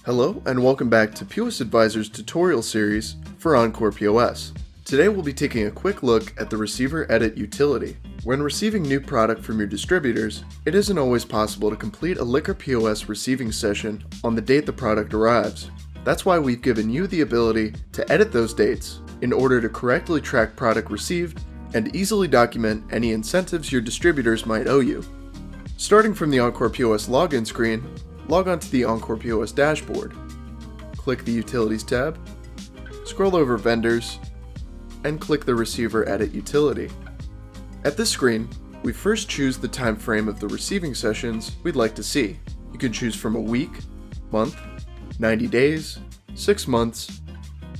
Hello and welcome back to POSAdvisors tutorial series for EncorePOS. Today we'll be taking a quick look at the Receiver Edit utility. When receiving new product from your distributors, it isn't always possible to complete a LiquorPOS receiving session on the date the product arrives. That's why we've given you the ability to edit those dates in order to correctly track product received and easily document any incentives your distributors might owe you. Starting from the EncorePOS login screen, log on to the EncorePOS dashboard. Click the Utilities tab, scroll over Vendors, and click the Receiver Edit utility. At this screen, we first choose the time frame of the receiving sessions we'd like to see. You can choose from a week, month, 90 days, 6 months,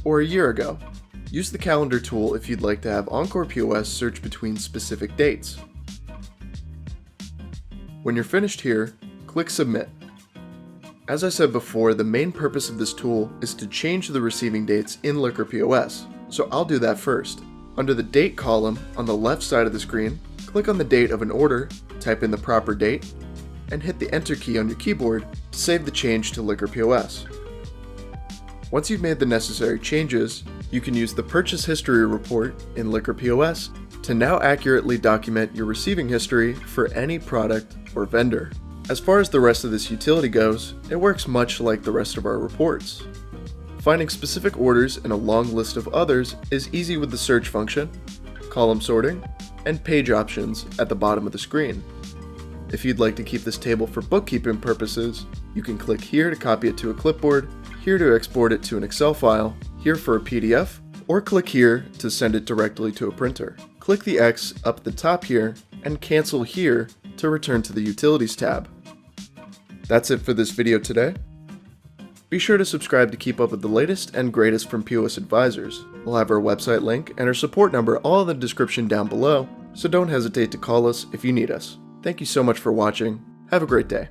or a year ago. Use the calendar tool if you'd like to have EncorePOS search between specific dates. When you're finished here, click Submit. As I said before, the main purpose of this tool is to change the receiving dates in LiquorPOS, so I'll do that first. Under the Date column on the left side of the screen, click on the date of an order, type in the proper date, and hit the Enter key on your keyboard to save the change to LiquorPOS. Once you've made the necessary changes, you can use the Purchase History report in LiquorPOS to now accurately document your receiving history for any product or vendor. As far as the rest of this utility goes, it works much like the rest of our reports. Finding specific orders in a long list of others is easy with the search function, column sorting, and page options at the bottom of the screen. If you'd like to keep this table for bookkeeping purposes, you can click here to copy it to a clipboard, here to export it to an Excel file, here for a PDF, or click here to send it directly to a printer. Click the X up at the top here and cancel here to return to the Utilities tab. That's it for this video today. Be sure to subscribe to keep up with the latest and greatest from POSAdvisors. We'll have our website link and our support number all in the description down below, so don't hesitate to call us if you need us. Thank you so much for watching. Have a great day.